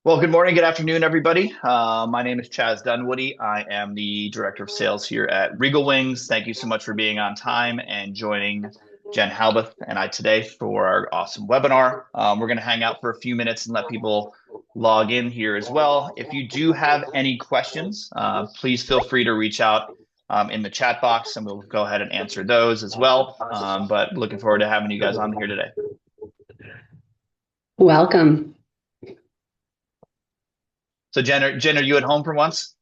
Well, good morning, good afternoon, everybody. My name is Chaz Dunwoody. I am the Director of Sales here at Regal Wings. Thank you so much for being on time and joining Jen Halboth and I today for our awesome webinar. We're going to hang out for a few minutes and let people log in here as well. If you do have any questions, please feel free to reach out in the chat box and we'll go ahead and answer those as well. But looking forward to having you guys on here today. Welcome. So Jen, are you at home for once?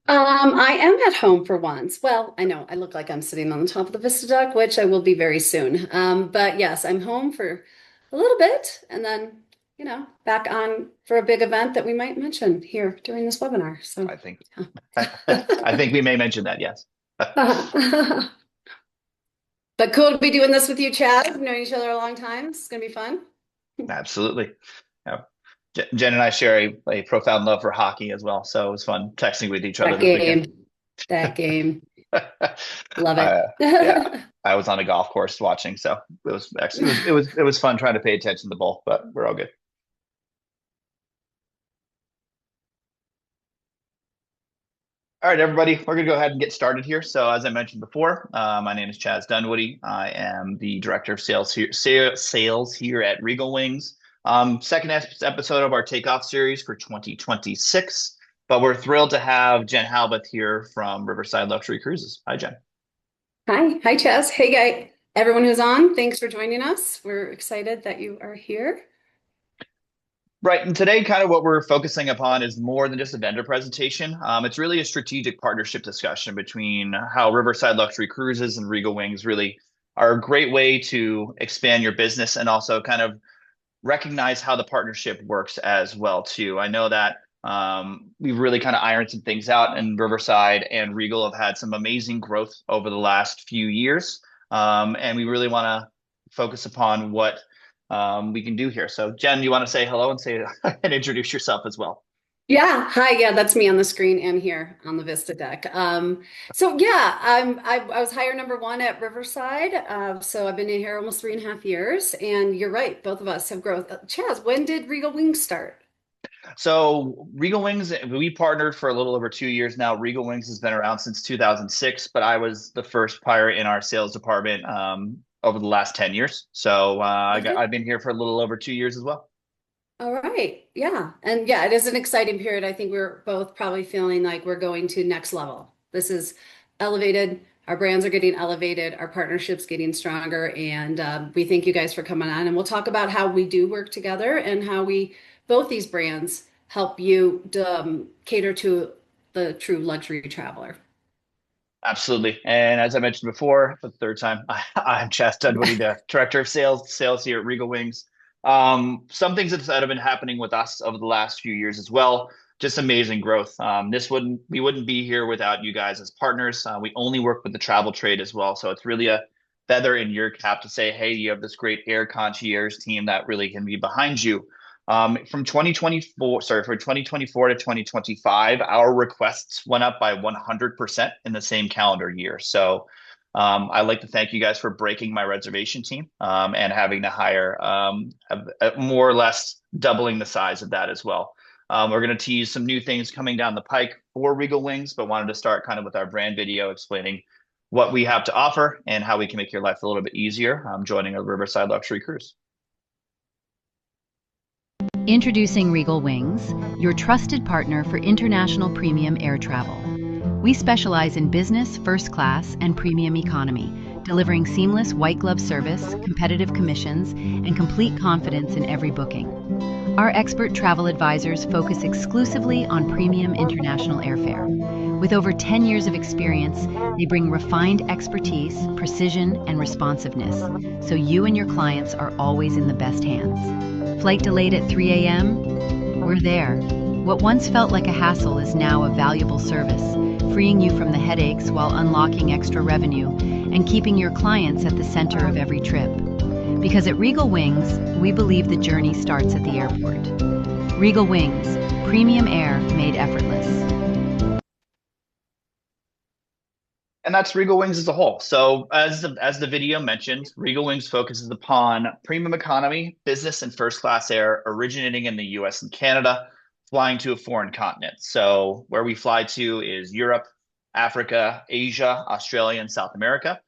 I am at home for once. Well, I know I look like I'm sitting on the top of the Vista Deck, which I will be very soon. But yes, I'm home for a little bit and then, back on for a big event that we might mention here during this webinar. So I think I think we may mention that, yes. But cool to be doing this with you, Chad. We've known each other a long time. It's gonna be fun. Absolutely. Yeah. Jen and I share a profound love for hockey as well, so it was fun texting with each other this weekend. That game. Love it. Yeah, I was on a golf course watching, so it was actually it was fun trying to pay attention to both, but we're all good. All right, everybody, we're going to go ahead and get started here. So as I mentioned before, my name is Chaz Dunwoody. I am the Director of Sales here at Regal Wings. Second episode of our Takeoff series for 2026. But we're thrilled to have Jen Halboth here from Riverside Luxury Cruises. Hi, Jen. Hi, Chaz. Hey, guys. Everyone who's on, thanks for joining us. We're excited that you are here. Right. And today, kind of what we're focusing upon is more than just a vendor presentation. It's really a strategic partnership discussion between how Riverside Luxury Cruises and Regal Wings really are a great way to expand your business and also kind of recognize how the partnership works as well, too. I know that we've really kind of ironed some things out, and Riverside and Regal have had some amazing growth over the last few years. And we really want to focus upon what we can do here. So Jen, you want to say hello and say and introduce yourself as well? Yeah, hi. Yeah, that's me on the screen and here on the Vista deck. So yeah, I was hire number one at Riverside. So I've been in here almost 3.5 years, and you're right, both of us have growth. Chaz, when did Regal Wings start? So Regal Wings, we partnered for a little over 2 years now. Regal Wings has been around since 2006, but I was the first hire in our sales department over the last 10 years. So I've been here for a little over 2 years as well. All right. Yeah. And yeah, it is an exciting period. I think we're both probably feeling like we're going to next level. This is elevated. Our brands are getting elevated. Our partnership's getting stronger. And we thank you guys for coming on. And we'll talk about how we do work together and how both these brands help you cater to the true luxury traveler. Absolutely. And as I mentioned before, for the third time, I'm Chaz Dunwoody, the Director of Sales here at Regal Wings. Some things that have been happening with us over the last few years as well, just amazing growth. We wouldn't be here without you guys as partners. We only work with the travel trade as well. So it's really a feather in your cap to say, hey, you have this great air concierge team that really can be behind you. From 2024 to 2025, our requests went up by 100% in the same calendar year. So I'd like to thank you guys for breaking my reservation team and having to hire more or less doubling the size of that as well. We're going to tease some new things coming down the pike for Regal Wings, but wanted to start kind of with our brand video explaining what we have to offer and how we can make your life a little bit easier joining a Riverside Luxury Cruise. Introducing Regal Wings, your trusted partner for international premium air travel. We specialize in business, first class, and premium economy, delivering seamless white glove service, competitive commissions, and complete confidence in every booking. Our expert travel advisors focus exclusively on premium international airfare. With over 10 years of experience, they bring refined expertise, precision, and responsiveness, so you and your clients are always in the best hands. Flight delayed at 3 a.m.? We're there. What once felt like a hassle is now a valuable service, freeing you from the headaches while unlocking extra revenue and keeping your clients at the center of every trip. Because at Regal Wings, we believe the journey starts at the airport. Regal Wings, premium air made effortless. And that's Regal Wings as a whole. So as the video mentioned, Regal Wings focuses upon premium economy, business, and first class air originating in the US and Canada, flying to a foreign continent. So where we fly to is Europe, Africa, Asia, Australia, and South America.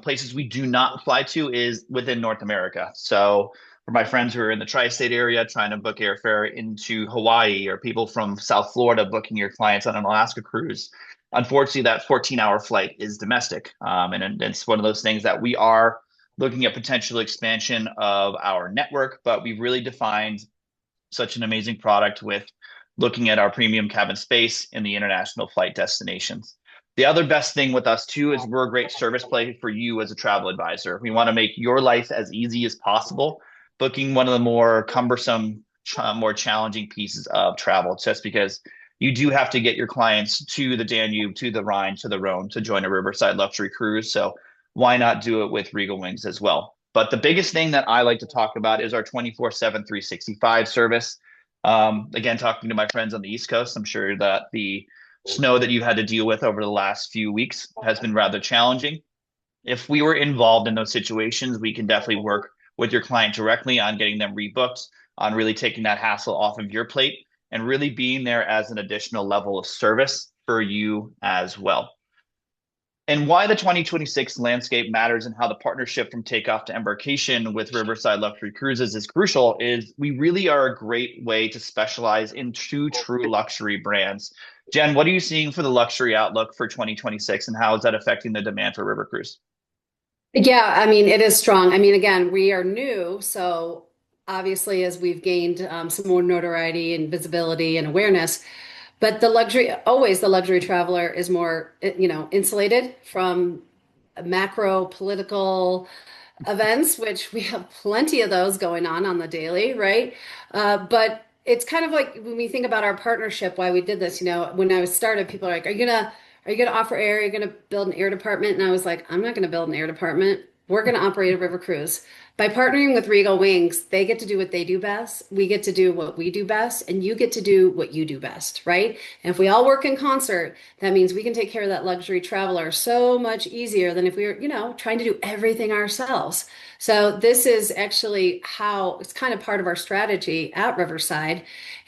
Places we do not fly to is within North America. So for my friends who are in the tri-state area trying to book airfare into Hawaii, or people from South Florida booking your clients on an Alaska cruise, unfortunately, that 14-hour flight is domestic. And it's one of those things that we are looking at potential expansion of our network, but we've really defined such an amazing product with looking at our premium cabin space in the international flight destinations. The other best thing with us too is we're a great service play for you as a travel advisor. We want to make your life as easy as possible, booking one of the more cumbersome, more challenging pieces of travel, just because you do have to get your clients to the Danube, to the Rhine, to the Rhone to join a Riverside luxury cruise. So why not do it with Regal Wings as well? But the biggest thing that I like to talk about is our 24/7, 365 service. Again, talking to my friends on the East Coast, I'm sure that the snow that you had to deal with over the last few weeks has been rather challenging. If we were involved in those situations, we can definitely work with your client directly on getting them rebooked, on really taking that hassle off of your plate, and really being there as an additional level of service for you as well. And why the 2026 landscape matters and how the partnership from takeoff to embarkation with Riverside Luxury Cruises is crucial is we really are a great way to specialize in two true luxury brands. Jen, what are you seeing for the luxury outlook for 2026, and how is that affecting the demand for river cruise? Yeah, I mean, it is strong. I mean, again, we are new, so obviously, as we've gained some more notoriety and visibility and awareness, but always the luxury traveler is more, insulated from macro political events, which we have plenty of those going on the daily, right? But it's kind of like when we think about our partnership, why we did this, when I was started, people are like, are you gonna offer air? Are you gonna build an air department? And I was like, I'm not gonna build an air department. We're gonna operate a river cruise. By partnering with Regal Wings, they get to do what they do best. We get to do what we do best, and you get to do what you do best, right? And if we all work in concert, that means we can take care of that luxury traveler so much easier than if we were, trying to do everything ourselves. So this is actually how it's kind of part of our strategy at Riverside.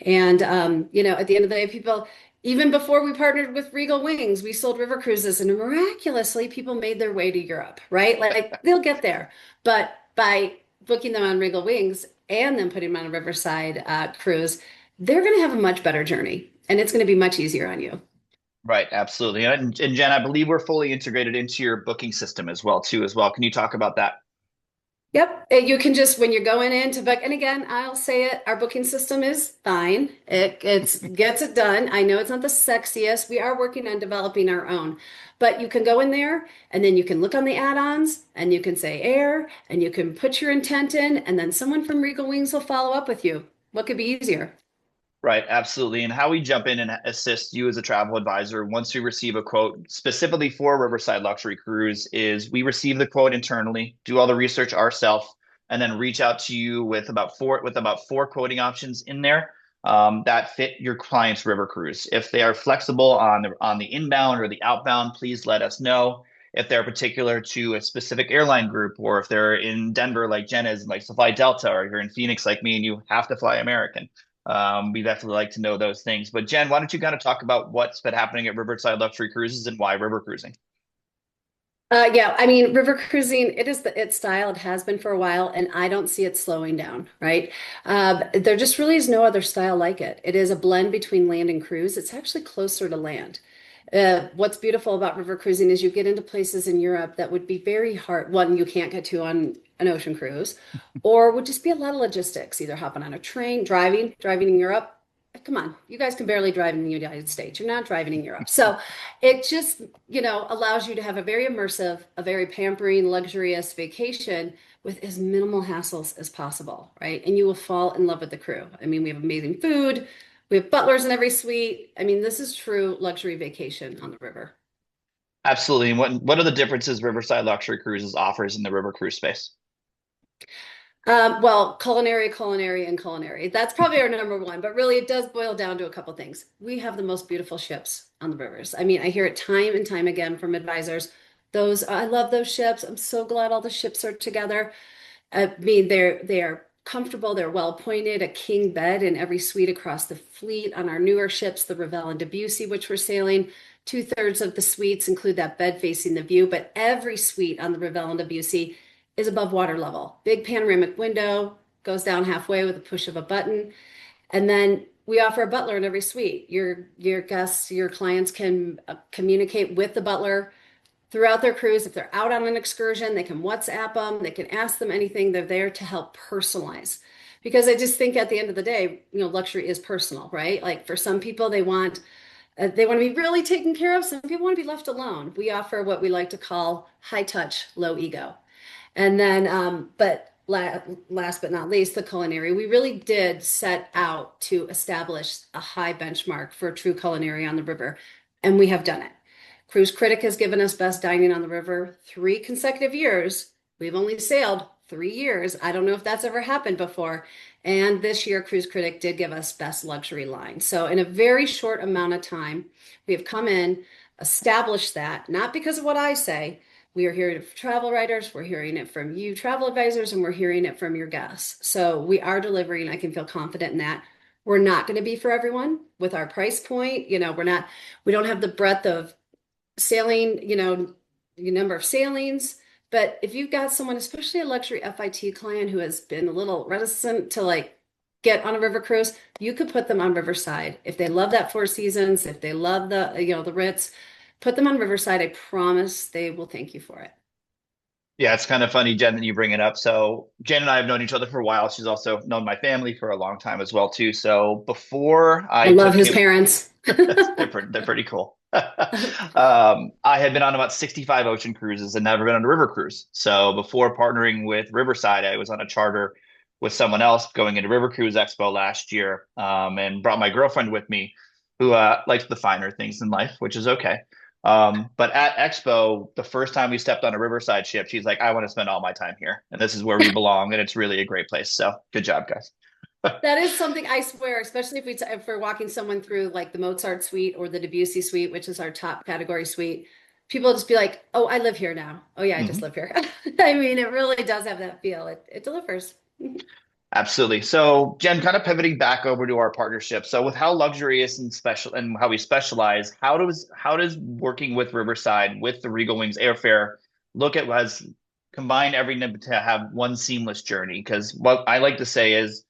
And at the end of the day, people, even before we partnered with Regal Wings, we sold river cruises, and miraculously, people made their way to Europe, right? Like they'll get there. But by booking them on Regal Wings and then putting them on a Riverside cruise, they're going to have a much better journey, and it's going to be much easier on you. Right, absolutely. And Jen, I believe we're fully integrated into your booking system as well, too, as well. Can you talk about that? Yep. You can just, when you're going in to book, and again, I'll say it, our booking system is fine. It's gets it done. I know it's not the sexiest. We are working on developing our own. But you can go in there and then you can look on the add-ons and you can say air and you can put your intent in, and then someone from Regal Wings will follow up with you. What could be easier? Right, absolutely. And how we jump in and assist you as a travel advisor once we receive a quote specifically for Riverside Luxury Cruise is we receive the quote internally, do all the research ourselves, and then reach out to you with about four quoting options in there that fit your client's river cruise. If they are flexible on the inbound or the outbound, please let us know. If they're particular to a specific airline group, or if they're in Denver like Jen is, likes to fly Delta, or you're in Phoenix like me and you have to fly American. We definitely like to know those things. But Jen, why don't you kind of talk about what's been happening at Riverside Luxury Cruises and why river cruising? Yeah, I mean, river cruising, it is its style. It has been for a while, and I don't see it slowing down, right? There just really is no other style like it. It is a blend between land and cruise. It's actually closer to land. What's beautiful about river cruising is you get into places in Europe that would be very hard, one, you can't get to on an ocean cruise, or would just be a lot of logistics, either hopping on a train, driving in Europe. Come on, you guys can barely drive in the United States. You're not driving in Europe. So it just, allows you to have a very immersive, a very pampering, luxurious vacation with as minimal hassles as possible, right? And you will fall in love with the crew. I mean, we have amazing food. We have butlers in every suite. I mean, this is true luxury vacation on the river. Absolutely. And what are the differences Riverside Luxury Cruises offers in the river cruise space? Well, culinary, and culinary. That's probably our number one, but really it does boil down to a couple things. We have the most beautiful ships on the rivers. I mean, I hear it time and time again from advisors. I love those ships. I'm so glad all the ships are together. I mean, they are comfortable, they're well appointed, a king bed in every suite across the fleet on our newer ships, the Revel and Debussy, which we're sailing. Two-thirds of the suites include that bed facing the view, but every suite on the Revel and Debussy is above water level. Big panoramic window goes down halfway with a push of a button. And then we offer a butler in every suite. Your guests, your clients can communicate with the butler throughout their cruise. If they're out on an excursion, they can WhatsApp them, they can ask them anything. They're there to help personalize. Because I just think at the end of the day, luxury is personal, right? Like for some people, they want to be really taken care of. Some people want to be left alone. We offer what we like to call high touch, low ego. And then, but last but not least, the culinary. We really did set out to establish a high benchmark for true culinary on the river, and we have done it. Cruise Critic has given us best dining on the river 3 consecutive years. We've only sailed 3 years. I don't know if that's ever happened before. And this year, Cruise Critic did give us best luxury line. So in a very short amount of time, we have come in, established that, not because of what I say. We are hearing it from travel writers, we're hearing it from you travel advisors, and we're hearing it from your guests. So we are delivering. I can feel confident in that. We're not going to be for everyone with our price point. We don't have the breadth of sailing, the number of sailings. But if you've got someone, especially a luxury FIT client who has been a little reticent to like get on a river cruise, you could put them on Riverside. If they love that Four Seasons, if they love the Ritz, put them on Riverside. I promise they will thank you for it. Yeah, it's kind of funny, Jen, that you bring it up. So Jen and I have known each other for a while. She's also known my family for a long time as well, too. So before I I love took his him, parents. they're pretty cool. I had been on about 65 ocean cruises and never been on a river cruise. So before partnering with Riverside, I was on a charter with someone else going into River Cruise Expo last year, and brought my girlfriend with me, who likes the finer things in life, which is okay. But at Expo, the first time we stepped on a Riverside ship, she's like, I want to spend all my time here. And this is where we belong. And it's really a great place. So good job, guys. That is something I swear, especially if we're walking someone through like the Mozart suite or the Debussy suite, which is our top category suite, people just be like, "Oh, I live here now. Oh yeah, I just Mhm. live here." I mean, it really does have that feel. It delivers. Absolutely. So, Jen, kind of pivoting back over to our partnership. So, with how luxurious and special and how we specialize, how does working with Riverside with the Regal Wings airfare look at as combine everything to have one seamless journey? Because what I like to say is,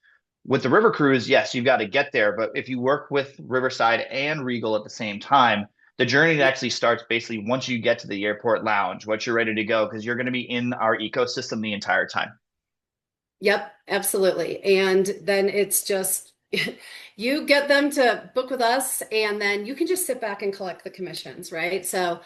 with the river cruise, yes, you've got to get there, but if you work with Riverside and Regal at the same time, the journey Yeah. actually starts basically once you get to the airport lounge, once you're ready to go, because you're going to be in our ecosystem the entire time. Yep, absolutely. And then it's just you get them to book with us, and then you can just sit back and collect the commissions, right? So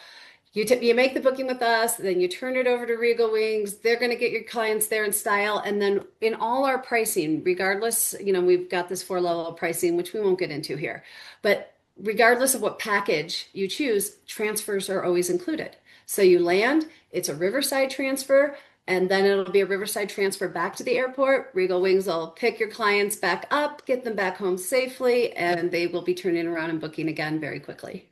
you make the booking with us, then you turn it over to Regal Wings. They're going to get your clients there in style, and then in all our pricing, regardless, we've got this four-level pricing, which we won't get into here, but regardless of what package you choose, transfers are always included. So you land, it's a Riverside transfer, and then it'll be a Riverside transfer back to the airport. Regal Wings will pick your clients back up, get them back home safely, and they will be turning around and booking again very quickly.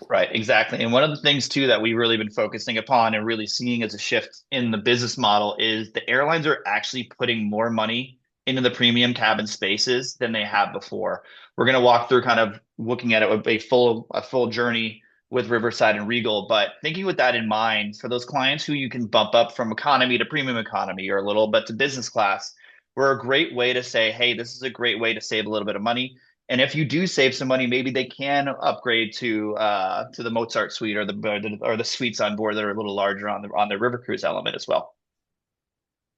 Right, exactly. And one of the things too that we've really been focusing upon and really seeing as a shift in the business model is the airlines are actually putting more money into the premium cabin spaces than they have before. We're going to walk through kind of looking at it with a full journey with Riverside and Regal, but thinking with that in mind, for those clients who you can bump up from economy to premium economy or a little bit to business class, we're a great way to say, hey, this is a great way to save a little bit of money, and if you do save some money, maybe they can upgrade to the Mozart suite or the suites on board that are a little larger on the river cruise element as well.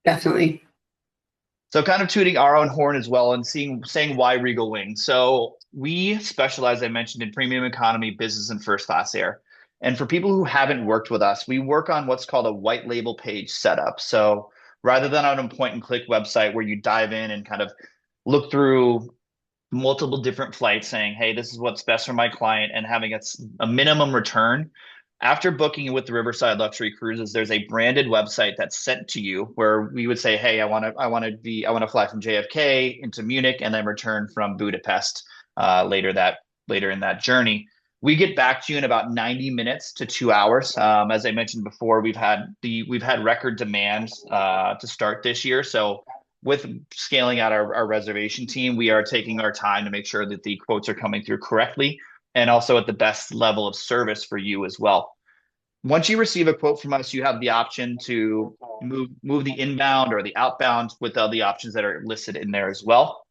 Definitely. So kind of tooting our own horn as well and saying why Regal Wings. So we specialize, I mentioned, in premium economy, business, and first class air. And for people who haven't worked with us, we work on what's called a white label page setup. So rather than on a point and click website where you dive in and kind of look through multiple different flights saying, hey, this is what's best for my client and having a minimum return. After booking with the Riverside Luxury Cruises, there's a branded website that's sent to you where we would say, "Hey, I want to fly from JFK into Munich and then return from Budapest later in that journey." We get back to you in about 90 minutes to 2 hours. As I mentioned before, we've had record demands to start this year, so with scaling out our reservation team, we are taking our time to make sure that the quotes are coming through correctly and also at the best level of service for you as well. Once you receive a quote from us, you have the option to move the inbound or the outbound with all the options that are listed in there as well.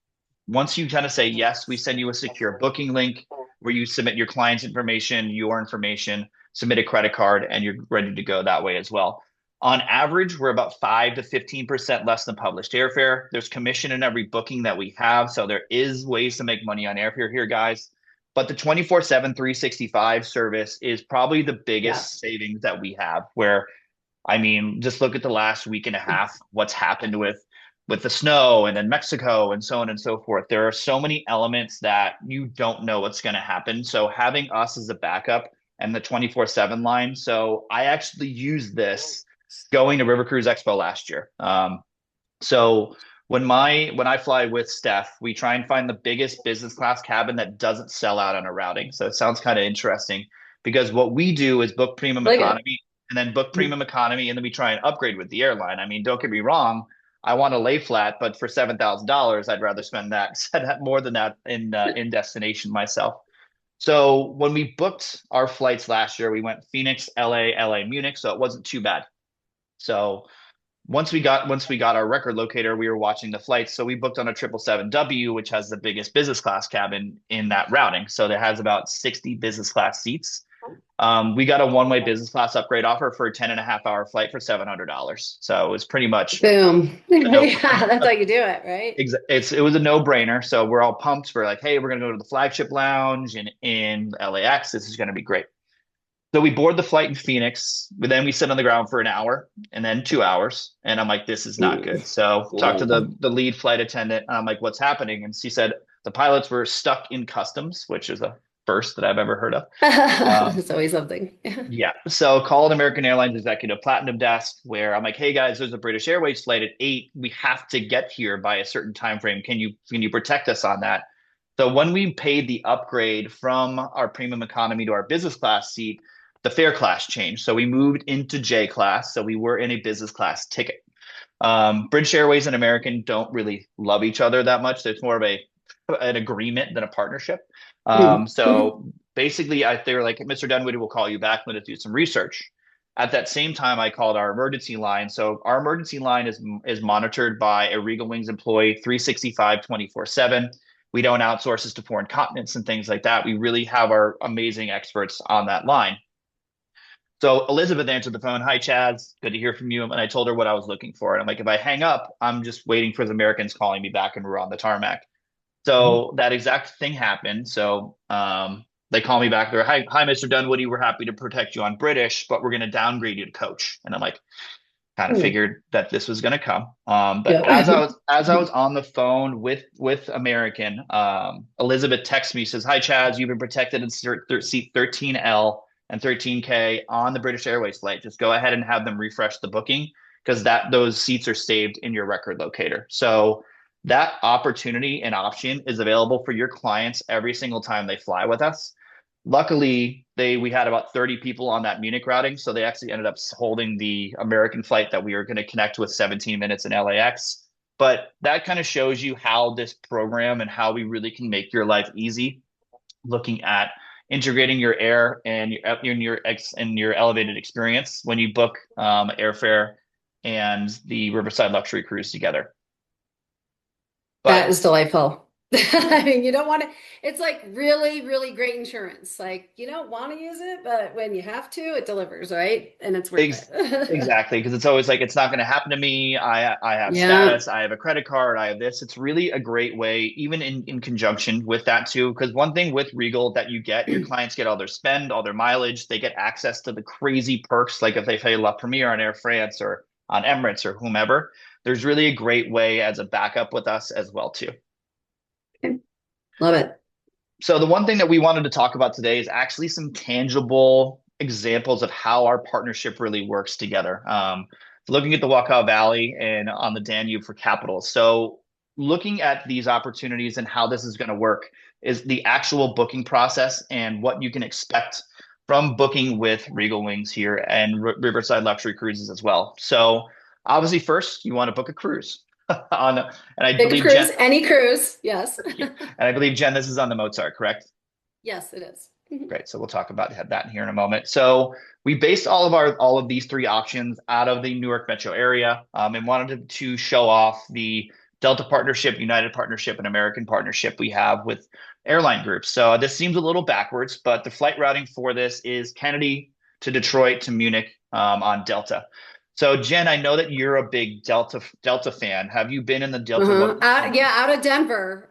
Once you kind of say yes, we send you a secure booking link where you submit your client's information, your information, submit a credit card, and you're ready to go that way as well. On average, we're about 5 to 15% less than published airfare. There's commission in every booking that we have, so there is ways to make money on airfare here, guys. But the 24/7, 365 service is probably the Yeah. biggest savings that we have, where I mean, just look at the last week and a half, what's happened with the snow and then Mexico and so on and so forth. There are so many elements that you don't know what's going to happen. So having us as a backup and the 24/7 line. So I actually used this going to River Cruise Expo last year. So when I fly with Steph, we try and find the biggest business class cabin that doesn't sell out on a routing. So it sounds kind of interesting because what we do is book premium Really good. economy and then book premium economy, and then we try and upgrade with the airline. I mean, don't get me wrong, I want to lay flat, but for $7,000, I'd rather spend that more than that in destination myself. So when we booked our flights last year, we went Phoenix, LA, Munich, so it wasn't too bad. So once we got our record locator, we were watching the flights. So we booked on a 777W, which has the biggest business class cabin in that routing. So it has about 60 business class seats. We got a one-way business class upgrade offer for a 10 and a half hour flight for $700. So it was pretty much Boom. a no, Yeah, that's how you do it, right? it was a no-brainer. So we're all pumped. We're like, hey, we're gonna go to the flagship lounge in LAX. This is gonna be great. So we board the flight in Phoenix, but then we sit on the ground for an hour and then 2 hours. And I'm like, this is not good. So talk to Yeah. the lead flight attendant. And I'm like, what's happening? And she said the pilots were stuck in customs, which is a first that I've ever heard of. Um, It's always something. yeah. So called American Airlines Executive Platinum Desk where I'm like, hey guys, there's a British Airways flight at 8. We have to get here by a certain time frame. Can you protect us on that? So when we paid the upgrade from our premium economy to our business class seat, the fare class changed. So we moved into J class. So we were in a business class ticket. British Airways and American don't really love each other that much. There's more of an agreement than a partnership. Mhm. So basically, they were like, Mr. Dunwoody will call you back. Let us do some research. At that same time, I called our emergency line. So our emergency line is monitored by a Regal Wings employee 365, 24/7. We don't outsource this to foreign continents and things like that. We really have our amazing experts on that line. So Elizabeth answered the phone. Hi, Chaz. Good to hear from you. And I told her what I was looking for. And I'm like, if I hang up, I'm just waiting for the Americans calling me back and we're on the tarmac. So that exact thing happened. So they call me back. They're, hi, Mr. Dunwoody. We're happy to protect you on British, but we're going to downgrade you to coach. And I'm like, kind of Mhm. figured that this was going to come. But Yeah. as I was on the phone with American, Elizabeth texts me, says, "Hi Chaz, you've been protected in seat 13L and 13K on the British Airways flight. Just go ahead and have them refresh the booking because those seats are saved in your record locator." So that opportunity and option is available for your clients every single time they fly with us. Luckily, we had about 30 people on that Munich routing, so they actually ended up holding the American flight that we were going to connect with 17 minutes in LAX. But that kind of shows you how this program and how we really can make your life easy, looking at integrating your air and your elevated experience when you book airfare and the Riverside Luxury Cruise together. That But is delightful. I mean, you don't want to, it's like really, really great insurance. Like you don't want to use it, but when you have to, it delivers, right? And it's worth Ex it. exactly, because it's always like it's not going to happen to me. I have Yeah. status, I have a credit card, I have this. It's really a great way, even in conjunction with that too. Because one thing with Regal that you get, your clients get all their spend, all their mileage, they get access to the crazy perks, like if they pay La Premiere on Air France or on Emirates or whomever. There's really a great way as a backup with us as well too. Love it. So the one thing that we wanted to talk about today is actually some tangible examples of how our partnership really works together. Looking at the Wachau Valley and on the Danube for capital. So looking at these opportunities and how this is going to work is the actual booking process and what you can expect from booking with Regal Wings here and Riverside Luxury Cruises as well. So obviously, first you want to book a cruise on, and I Big believe Jen, cruise, any cruise, yes. yeah, and I believe Jen, this is on the Mozart, correct? Yes, it is. Great. So we'll talk about that here in a moment. So we based all of these three options out of the Newark metro area, and wanted to show off the Delta partnership, United partnership, and American partnership we have with airline groups. So this seems a little backwards, but the flight routing for this is Kennedy to Detroit to Munich on Delta. So Jen, I know that you're a big Delta fan. Have you been in the Delta one? Yeah, out of Denver,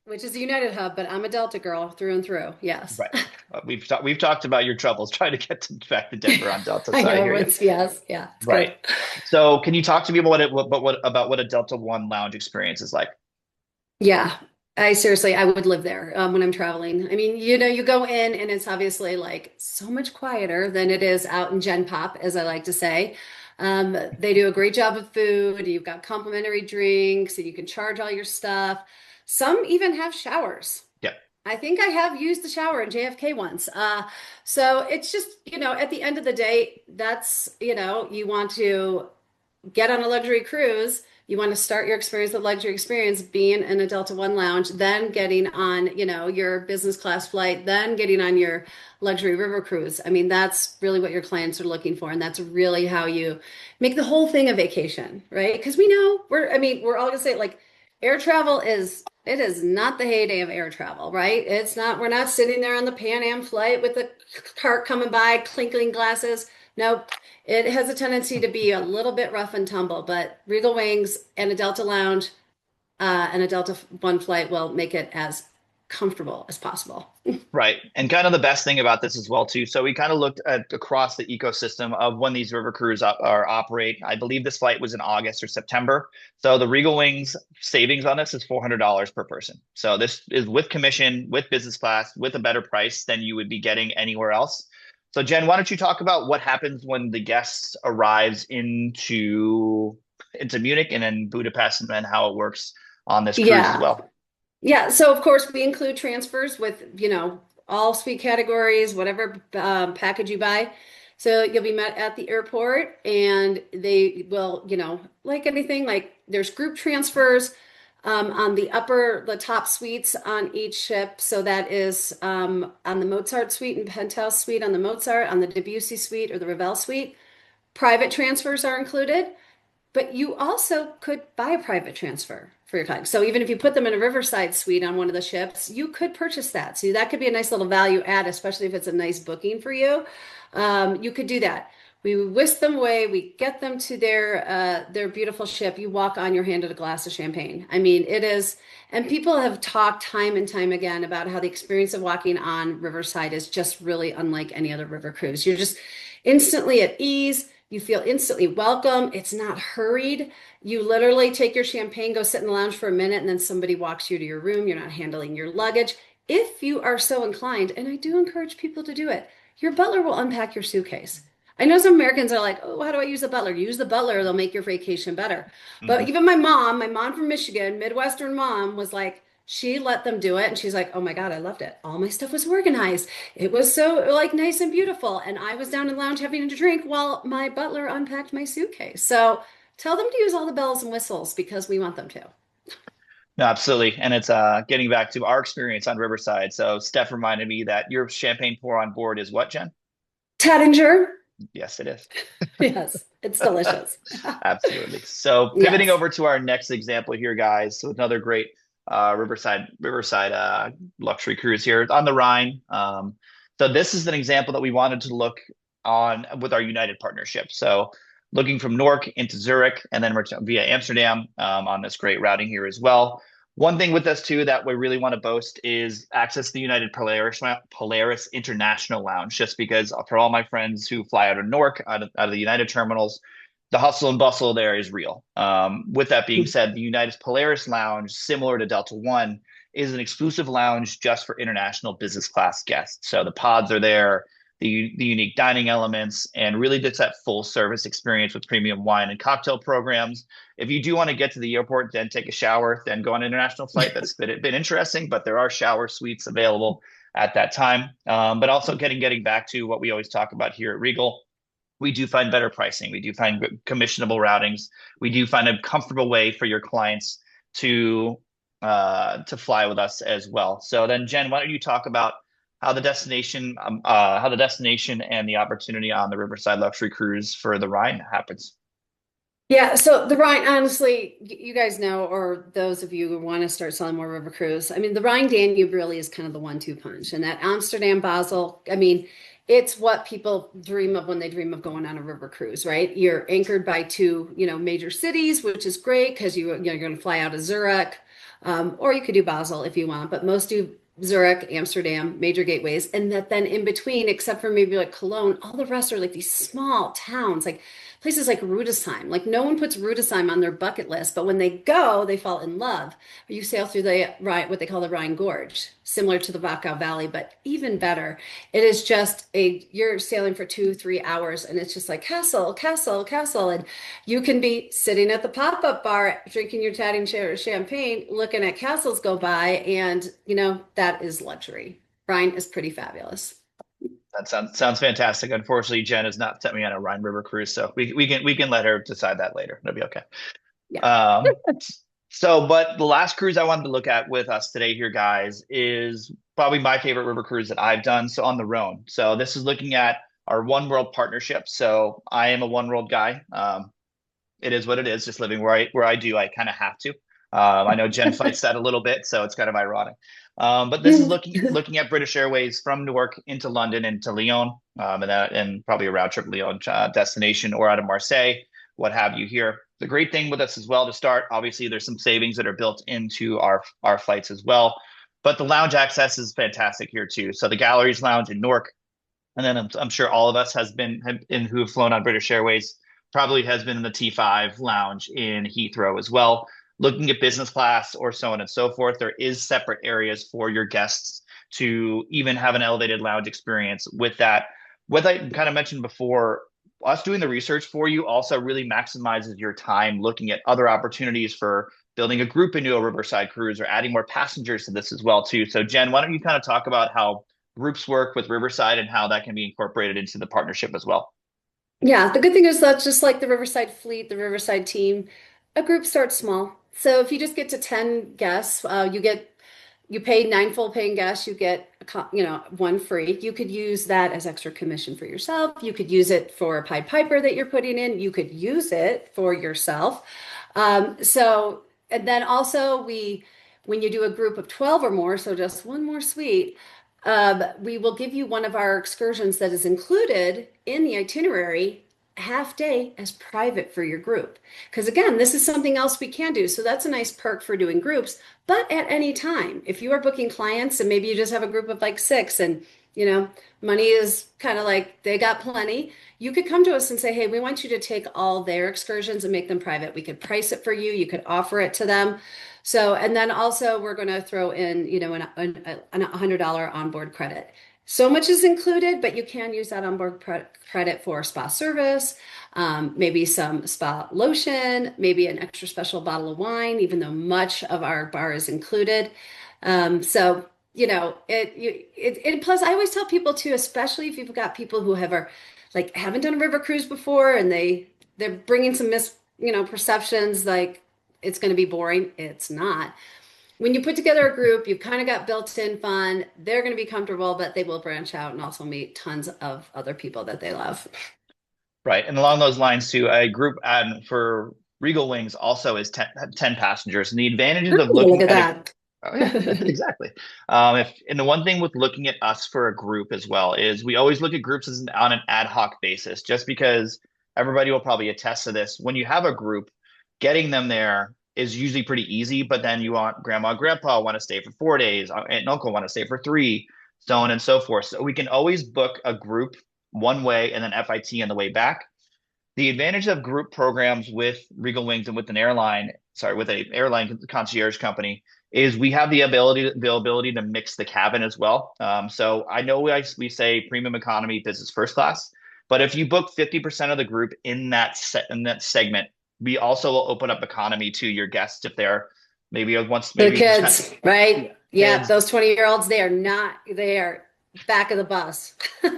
which is the United hub, but I'm a Delta girl through and through. Yes. Right. We've talked about your troubles trying to get back to Denver on Delta. I So I know hear you. it's yes, yeah, it's Right. great. So can you talk to me about what a Delta One lounge experience is like? Yeah, I would live there when I'm traveling. I mean, you go in and it's obviously like so much quieter than it is out in Gen Pop, as I like to say. They do a great job of food. You've got complimentary drinks, so you can charge all your stuff. Some even have showers. Yeah. I think I have used the shower in JFK once. So it's just, at the end of the day, that's, you want to get on a luxury cruise, you want to start your experience with luxury experience being in a Delta One lounge, then getting on, your business class flight, then getting on your luxury river cruise. I mean, that's really what your clients are looking for. And that's really how you make the whole thing a vacation, right? Because we know we're all gonna say like air travel it is not the heyday of air travel, right? We're not sitting there on the Pan Am flight with the cart coming by, clinking glasses. Nope. It has a tendency to be a little bit rough and tumble, but Regal Wings and a Delta Lounge and a Delta One flight will make it as comfortable as possible. Right. And kind of the best thing about this as well, too. So we kind of looked at across the ecosystem of when these river cruises are operate. I believe this flight was in August or September. So the Regal Wings savings on this is $400 per person. So this is with commission, with business class, with a better price than you would be getting anywhere else. So Jen, why don't you talk about what happens when the guest arrives into Munich and then Budapest and then how it works on this cruise as Yeah. well? Yeah. So of course we include transfers with, all suite categories, whatever package you buy. So you'll be met at the airport and they will, like anything, like there's group transfers on the top suites on each ship. So that is on the Mozart suite and penthouse suite on the Mozart, on the Debussy suite or the Ravel suite. Private transfers are included. But you also could buy a private transfer for your client. So even if you put them in a Riverside suite on one of the ships, you could purchase that. So that could be a nice little value add, especially if it's a nice booking for you. You could do that. We whisk them away. We get them to their beautiful ship. You walk on, you're handed a glass of champagne. I mean, it is, and people have talked time and time again about how the experience of walking on Riverside is just really unlike any other river cruise. You're just instantly at ease. You feel instantly welcome. It's not hurried. You literally take your champagne, go sit in the lounge for a minute, and then somebody walks you to your room. You're not handling your luggage. If you are so inclined, and I do encourage people to do it, your butler will unpack your suitcase. I know some Americans are like, oh, how do I use the butler? Use the butler, they'll make your vacation better. But Mhm. even my mom from Michigan, Midwestern mom, was like, she let them do it. And she's like, oh my God, I loved it. All my stuff was organized. It was so like nice and beautiful. And I was down in the lounge having a drink while my butler unpacked my suitcase. So tell them to use all the bells and whistles because we want them to. No, absolutely. And it's getting back to our experience on Riverside. So Steph reminded me that your champagne pour on board is what, Jen? Tattinger. Yes, it is. Yes, it's delicious. Absolutely. So pivoting Yes. over to our next example here, guys. So another great Riverside luxury cruise here on the Rhine. So this is an example that we wanted to look on with our United partnership. So looking from Newark into Zurich and then via Amsterdam on this great routing here as well. One thing with us too that we really want to boast is access to the United Polaris International Lounge, just because for all my friends who fly out of Newark, out of the United terminals, the hustle and bustle there is real. With that being said, the United Polaris Lounge, similar to Delta One, is an exclusive lounge just for international business class guests. So the pods are there, the unique dining elements, and really just that full service experience with premium wine and cocktail programs. If you do want to get to the airport, then take a shower, then go on an international flight. That's been interesting, but there are shower suites available at that time. But also getting back to what we always talk about here at Regal, we do find better pricing. We do find commissionable routings. We do find a comfortable way for your clients to fly with us as well. So then, Jen, why don't you talk about how the destination and the opportunity on the Riverside Luxury Cruise for the Rhine happens? Yeah, so the Rhine, honestly, you guys know, or those of you who want to start selling more river cruise, I mean, the Rhine Danube really is kind of the 1-2 punch. And that Amsterdam, Basel, I mean, it's what people dream of when they dream of going on a river cruise, right? You're anchored by two, major cities, which is great because you're going to fly out of Zurich, or you could do Basel if you want, but most do Zurich, Amsterdam, major gateways, and that then in between, except for maybe like Cologne, all the rest are like these small towns, like places like Rudesheim. Like no one puts Rudesheim on their bucket list, but when they go, they fall in love. You sail through the Rhine, what they call the Rhine Gorge, similar to the Wachau Valley, but even better. It is just you're sailing for 2-3 hours, and it's just like castle, castle, castle, and you can be sitting at the pop-up bar, drinking your tatting champagne, looking at castles go by, and that is luxury. Rhine is pretty fabulous. That sounds fantastic. Unfortunately, Jen has not sent me on a Rhine River cruise, so we can let her decide that later. It'll be okay. Yeah. Um, but the last cruise I wanted to look at with us today here, guys, is probably my favorite river cruise that I've done. So on the Rhone. So this is looking at our One World partnership. So I am a One World guy. It is what it is. Just living where I do, I kind of have to. I know Jen fights that a little bit, so it's kind of ironic. But this is looking at British Airways from Newark into London into Lyon, and probably a round trip Lyon destination, or out of Marseille, what have you here. The great thing with us as well to start, obviously, there's some savings that are built into our flights as well, but the lounge access is fantastic here too. So the Galleries Lounge in Newark, and then I'm sure all of us who have flown on British Airways probably has been in the T5 lounge in Heathrow as well. Looking at business class or so on and so forth, there is separate areas for your guests to even have an elevated lounge experience with that. What I kind of mentioned before, us doing the research for you also really maximizes your time looking at other opportunities for building a group into a Riverside cruise or adding more passengers to this as well too. So Jen, why don't you kind of talk about how groups work with Riverside and how that can be incorporated into the partnership as well? Yeah, the good thing is that just like the Riverside fleet, the Riverside team, a group starts small. So if you just get to 10 guests, you pay 9 full paying guests, you get one free. You could use that as extra commission for yourself. You could use it for a Pied Piper that you're putting in. You could use it for yourself. And then also when you do a group of 12 or more, so just one more suite, we will give you one of our excursions that is included in the itinerary half day as private for your group. Because again, this is something else we can do. So that's a nice perk for doing groups, but at any time, if you are booking clients and maybe you just have a group of like 6 and money is kind of like they got plenty, you could come to us and say, hey, we want you to take all their excursions and make them private. We could price it for you. You could offer it to them. So, and then also we're going to throw in, a $100 onboard credit. So much is included, but you can use that onboard credit for spa service, maybe some spa lotion, maybe an extra special bottle of wine, even though much of our bar is included. Plus I always tell people too, especially if you've got people who haven't done a river cruise before and they're bringing some perceptions like it's going to be boring. It's not. When you put together a group, you've kind of got built-in fun. They're going to be comfortable, but they will branch out and also meet tons of other people that they love. Right. And along those lines too, a group for Regal Wings also is 10 passengers. And the advantages of Look looking at at that. Oh yeah, exactly. And the one thing with looking at us for a group as well is we always look at groups on an ad hoc basis, just because everybody will probably attest to this. When you have a group, getting them there is usually pretty easy, but then you want grandma and grandpa want to stay for 4 days, aunt and uncle want to stay for 3, so on and so forth. So we can always book a group one way and then FIT on the way back. The advantage of group programs with Regal Wings and with an airline concierge company is we have the availability to mix the cabin as well. So I know we say premium economy, business first class, but if you book 50% of the group in in that segment, we also will open up economy to your guests if they're The maybe just kind kids, right? of Yeah, kids. those 20-year-olds, they are back of the bus.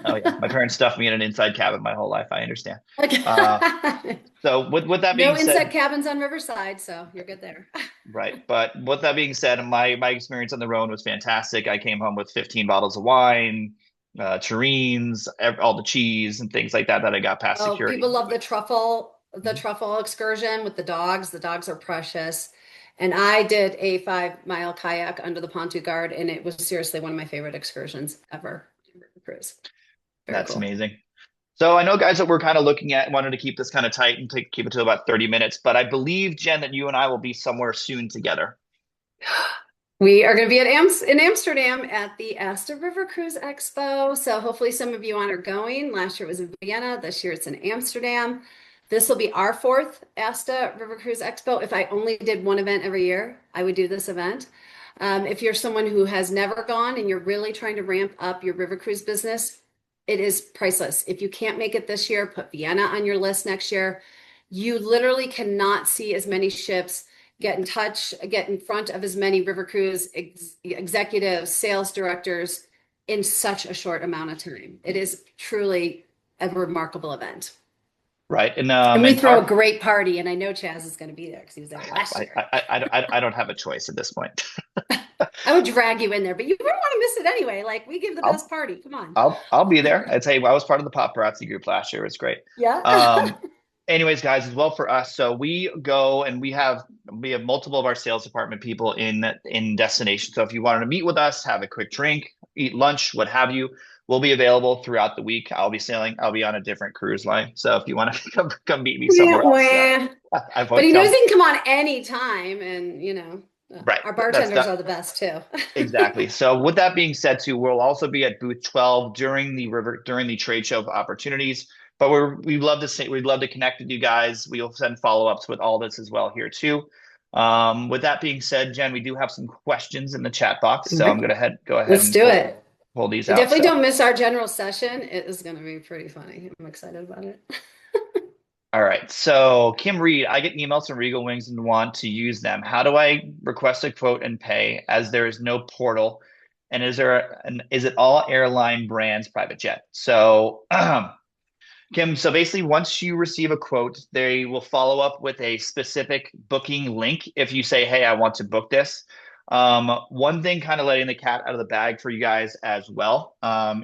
Oh yeah, my parents stuffed me in an inside cabin my whole life. I understand. Uh, Okay. so with that No being inside said, cabins on Riverside, so you're good there. right. But with that being said, my experience on the road was fantastic. I came home with 15 bottles of wine, tureens, all the cheese and things like that that I got past Oh, people security. love the truffle excursion with the dogs. The dogs are precious. And I did a 5-mile kayak under the Pontoon Guard, and it was seriously one of my favorite excursions ever. Cruise. Very That's cool. amazing. So I know, guys, that we're kind of looking at wanted to keep this kind of tight and keep it to about 30 minutes. But I believe, Jen, that you and I will be somewhere soon together. We are going to be in Amsterdam at the Asta River Cruise Expo. So hopefully some of you on are going. Last year it was in Vienna. This year it's in Amsterdam. This will be our fourth Asta River Cruise Expo. If I only did one event every year, I would do this event. If you're someone who has never gone and you're really trying to ramp up your river cruise business, it is priceless. If you can't make it this year, put Vienna on your list next year. You literally cannot see as many ships, get in front of as many river cruise executives, sales directors in such a short amount of time. It is truly a remarkable event. Right. And we And throw a talk. great party, and I know Chaz is going to be there because he was there last I, year. I, I don't have a choice at this point. I would drag you in there, but you wouldn't want to miss it anyway. Like, we give the best I'll party. Come on. I'll be there. I'd say I was part of the paparazzi group last year. It was great. Yeah. Um, anyways, guys, as well for us. So we go and we have multiple of our sales department people in destination. So if you wanted to meet with us, have a quick drink, eat lunch, what have you, we'll be available throughout the week. I'll be sailing. I'll be on a different cruise line. So if you want to come meet me Yeah, somewhere else, wah. I But won't he knows come. he can come on any time, and Right. our That's bartenders that. are the best too. Exactly. So with that being said, too, we'll also be at booth 12 during the trade show opportunities. But we'd love to connect with you guys. We'll send follow-ups with all this as well here too. With that being said, Jen, we do have some questions in the chat box, so I'm Okay, gonna go ahead let's and do it. pull these And out. definitely So don't miss our general session. It is going to be pretty funny. I'm excited about it. all right. So Kim Reed, I get emails from Regal Wings and want to use them. How do I request a quote and pay as there is no portal? And is it all airline brands private jet? So Kim, so basically once you receive a quote, they will follow up with a specific booking link if you say, hey, I want to book this. One thing kind of letting the cat out of the bag for you guys as well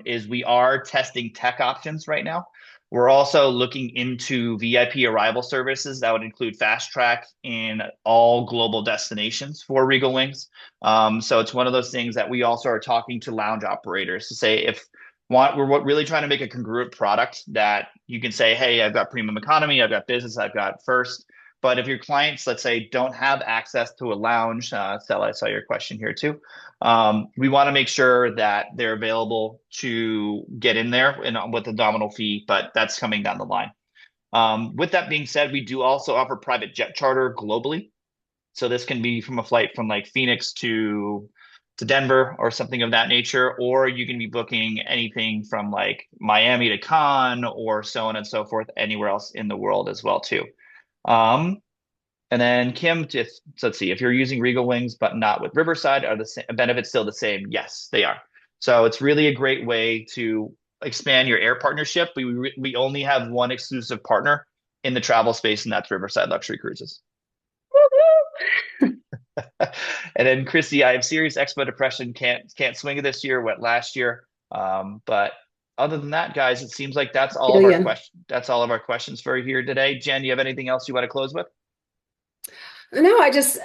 is we are testing tech options right now. We're also looking into VIP arrival services that would include fast track in all global destinations for Regal Wings. So it's one of those things that we also are talking to lounge operators to say if we're really trying to make a congruent product that you can say, hey, I've got premium economy, I've got business, I've got first. But if your clients, let's say, don't have access to a lounge, Stella, I saw your question here too. We want to make sure that they're available to get in there with a nominal fee, but that's coming down the line. With that being said, we do also offer private jet charter globally. So this can be from a flight from like Phoenix to Denver or something of that nature, or you can be booking anything from like Miami to Cannes or so on and so forth anywhere else in the world as well too. Um, and then Kim, just so let's see, if you're using Regal Wings but not with Riverside, are the benefits still the same? Yes, they are. So it's really a great way to expand your air partnership. We only have one exclusive partner in the travel space, and that's Riverside Luxury Cruises. And then Christy, I have serious expo depression. Can't swing it this year. Went last year. But other than that, guys, it seems like that's all Feel of our you. questions. That's all of our questions for here today. Jen, you have anything else you want to close with? No, I just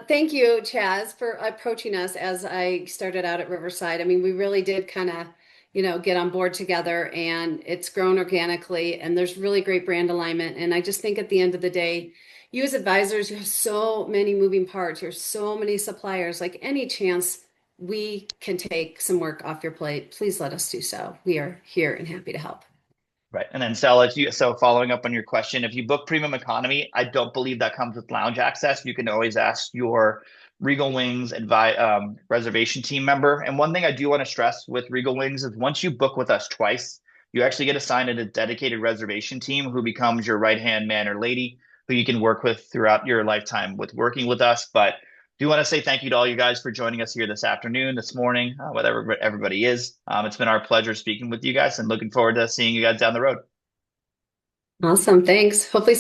thank you, Chaz, for approaching us as I started out at Riverside. I mean, we really did kind of, get on board together, and it's grown organically, and there's really great brand alignment. And I just think at the end of the day, you as advisors, you have so many moving parts, there's so many suppliers. Like, any chance we can take some work off your plate, please let us do so. We are here and happy to help. Right. And then Stella, so following up on your question, if you book premium economy, I don't believe that comes with lounge access. You can always ask your Regal Wings reservation team member. And one thing I do want to stress with Regal Wings is once you book with us twice, you actually get assigned a dedicated reservation team who becomes your right-hand man or lady who you can work with throughout your lifetime with working with us. But do want to say thank you to all you guys for joining us here this afternoon, this morning, whatever everybody is. It's been our pleasure speaking with you guys and looking forward to seeing you guys down the road. Awesome. Thanks. Hopefully